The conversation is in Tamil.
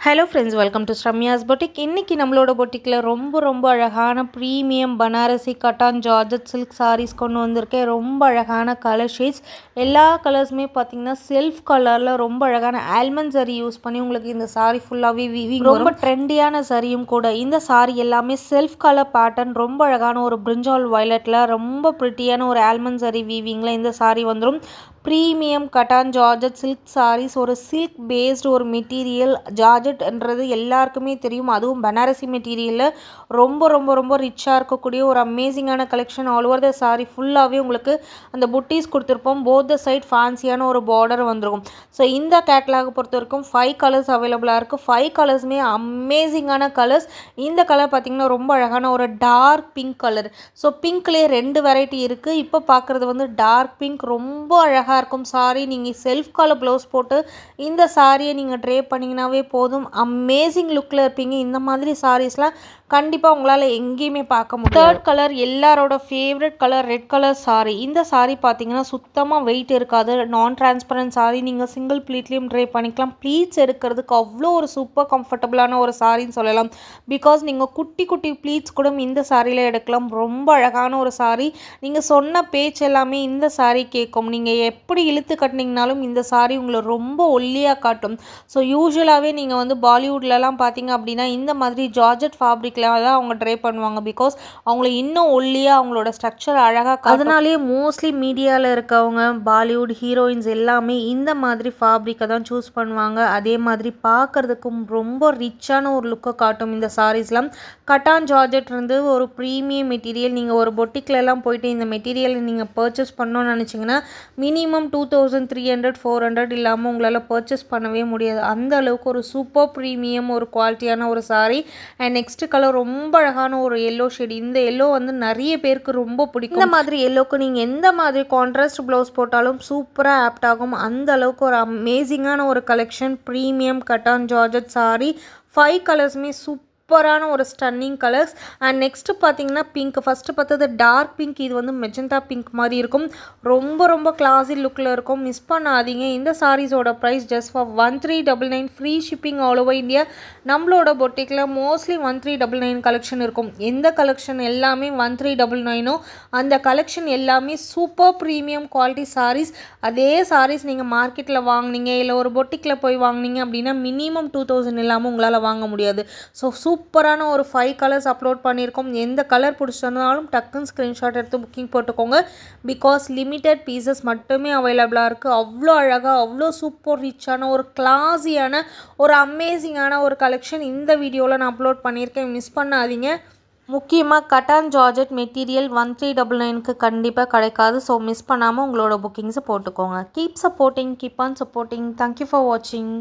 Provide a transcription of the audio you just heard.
Hello friends, welcome to Sramya's boutique. இன்றைக்கி நம்மளோட பொட்டிக்கில் ரொம்ப அழகான premium Banarasi cotton georgette silk saris கொண்டு வந்திருக்கேன். ரொம்ப அழகான கலர் ஷேட்ஸ், எல்லா கலர்ஸுமே பார்த்திங்கன்னா செல்ஃப் கலரில் ரொம்ப அழகான ஆல்மண்ட் சரி யூஸ் பண்ணி உங்களுக்கு இந்த சாரீ ஃபுல்லாகவே வீவிங் ரொம்ப ட்ரெண்டியான சரியும் கூட. இந்த சாரீ எல்லாமே செல்ஃப் கலர் பேட்டர்ன், ரொம்ப அழகான ஒரு பிரிஞ்சால் வயலட்டில் ரொம்ப ப்ரிட்டியான ஒரு ஆல்மண்ட் சரி வீவிங்கில் இந்த சாரீ வந்துடும். Premium cotton georgette silk saris, ஒரு சில்க் பேஸ்டு ஒரு மெட்டீரியல். ஜார்ஜட்ன்றது எல்லாருக்குமே தெரியும், அதுவும் பனாரசி மெட்டீரியலில் ரொம்ப ரிச்சாக இருக்கக்கூடிய ஒரு அமேசிங்கான collection. All over the sari ஃபுல்லாகவே உங்களுக்கு அந்த புட்டீஸ் கொடுத்துருப்போம். போத் த சைட் ஃபேன்சியான ஒரு பார்டர் வந்துருக்கும். ஸோ இந்த கேட்லாக் பொறுத்த வரைக்கும் 5 கலர்ஸ் அவைலபிளாக இருக்குது. 5 கலர்ஸுமே அமேசிங்கான கலர்ஸ். இந்த கலர் பார்த்திங்கன்னா ரொம்ப அழகான ஒரு டார்க் பிங்க் கலர். ஸோ பிங்க்லேயே 2 வெரைட்டி இருக்குது. இப்போ பார்க்குறது வந்து டார்க் பிங்க், ரொம்ப அழகாக இருக்கும் சாரி. நீங்கள் செல்ஃப் கலர் ப்ளவுஸ் போட்டு இந்த சாரியை நீங்கள் ட்ரே பண்ணிங்கனாவே போதும், அமேசிங் லுக்கில் இருப்பீங்க. இந்த மாதிரி சாரீஸ்லாம் கண்டிப்பாக உங்களால் எங்கேயுமே பார்க்க முடியும். தேர்ட் கலர் எல்லாரோட favourite colour, red colour sorry. இந்த சாரீ பார்த்தீங்கன்னா சுத்தமாக வெயிட் இருக்காது, நான் டிரான்ஸ்பரண்ட் சாரீ. நீங்கள் சிங்கிள் ப்ளீட்லேயும் ட்ரை பண்ணிக்கலாம். ப்ளீட்ஸ் எடுக்கிறதுக்கு அவ்வளோ ஒரு சூப்பர் கம்ஃபர்டபுளான ஒரு சாரின்னு சொல்லலாம். பிகாஸ் நீங்கள் குட்டி ப்ளீட்ஸ் கூட இந்த சாரியில் எடுக்கலாம். ரொம்ப அழகான ஒரு சாரீ. நீங்கள் சொன்ன பேச்சு எல்லாமே இந்த சாரீ கேட்கும். நீங்கள் எப்படி இழுத்து கட்டினீங்கனாலும் இந்த சாரீ உங்களை ரொம்ப ஒல்லியாக காட்டும். ஸோ யூஸ்வலாகவே நீங்கள் வந்து பாலிவுட்லலாம் பார்த்தீங்க அப்படின்னா இந்த மாதிரி ஜார்ஜட் ஃபேப்ரிக்கில் தான் அவங்க ட்ரை பண்ணுவாங்க. பிகாஸ் அவங்கள இன்னும் ஒல்லியாக, அவங்களோட ஸ்ட்ரக்சர் அழகாக, அதனாலேயே மோஸ்ட்லி மீடியாவில் இருக்கவங்க பாலிவுட் ஹீரோயின்ஸ் எல்லாமே இந்த மாதிரி ஃபேப்ரிக்கை தான் சூஸ் பண்ணுவாங்க. அதே மாதிரி பார்க்குறதுக்கும் ரொம்ப ரிச்சான ஒரு லுக்கை காட்டும் இந்த சாரீஸ்லாம். கட்டான் ஜார்ஜட் இருந்து ஒரு ப்ரீமியம் மெட்டீரியல். நீங்கள் ஒரு பொட்டிக்லலாம் போயிட்டு இந்த மெட்டீரியலை நீங்கள் பர்ச்சேஸ் பண்ணணும்னு நினச்சிங்கன்னா மினிமம் 2300-400 இல்லாமல் உங்களால் பர்ச்சேஸ் பண்ணவே முடியாது. அந்த அளவுக்கு ஒரு சூப்பர் ப்ரீமியம் ஒரு குவாலிட்டியான ஒரு சாரீ. அண்ட் நெக்ஸ்ட் கலர் ரொம்ப அழகான ஒரு எல்லோ ஷேட். இந்த எல்லோ வந்து நிறைய பேருக்கு ரொம்ப பிடிக்கும். இந்த மாதிரி எல்லோக்கு நீங்கள் எந்த மாதிரி கான்ட்ராஸ்ட் ப்ளவுஸ் போட்டாலும் சூப்பராக ஆப்ட் ஆகும். அந்த அளவுக்கு ஒரு அமேசிங்கான ஒரு collection. Premium cotton georgette sari. 5 கலர்ஸுமே சூப்பரான ஒரு ஸ்டன்னிங் கலர்ஸ். அண்ட் நெக்ஸ்ட்டு பார்த்தீங்கன்னா பிங்க். ஃபஸ்ட்டு பார்த்தது டார்க் பிங்க், இது வந்து மெஜந்தா பிங்க் மாதிரி இருக்கும். ரொம்ப கிளாஸி லுக்கில் இருக்கும். மிஸ் பண்ணாதீங்க. இந்த சாரீஸோட price just for 1399. Free shipping all over India. நம்மளோட பொட்டிக்கில் மோஸ்ட்லி 1399 கலெக்ஷன் இருக்கும். எந்த கலெக்ஷன் எல்லாமே 1399 அந்த கலெக்ஷன் எல்லாமே சூப்பர் ப்ரீமியம் குவாலிட்டி சாரீஸ். அதே சாரீஸ் நீங்கள் மார்க்கெட்டில் வாங்கினீங்க, இல்லை ஒரு பொட்டிக்கில் போய் வாங்கினீங்க அப்படின்னா மினிமம் 2000 இல்லாமல் உங்களால் வாங்க முடியாது. ஸோ சூப்பரான ஒரு 5 கலர்ஸ் அப்லோட் பண்ணியிருக்கோம். எந்த கலர் பிடிச்சிருந்தாலும் டக்குன்னு ஸ்க்ரீன்ஷாட் எடுத்து புக்கிங் போட்டுக்கோங்க. பிகாஸ் லிமிட்டட் பீசஸ் மட்டுமே அவைலபிளாக இருக்குது. அவ்வளோ அழகாக, அவ்வளோ சூப்பர் ரிச்சான ஒரு கிளாஸியான ஒரு அமேசிங்கான ஒரு கலெக்ஷன் இந்த வீடியோவில் நான் அப்லோட் பண்ணியிருக்கேன். மிஸ் பண்ணாதீங்க. முக்கியமாக கட்டான் ஜார்ஜட் மெட்டீரியல் 1399க்கு கண்டிப்பாக கிடைக்காது. ஸோ மிஸ் பண்ணாமல் உங்களோட புக்கிங்ஸை போட்டுக்கோங்க. Keep supporting, keep on supporting. Thank you for வாட்சிங்.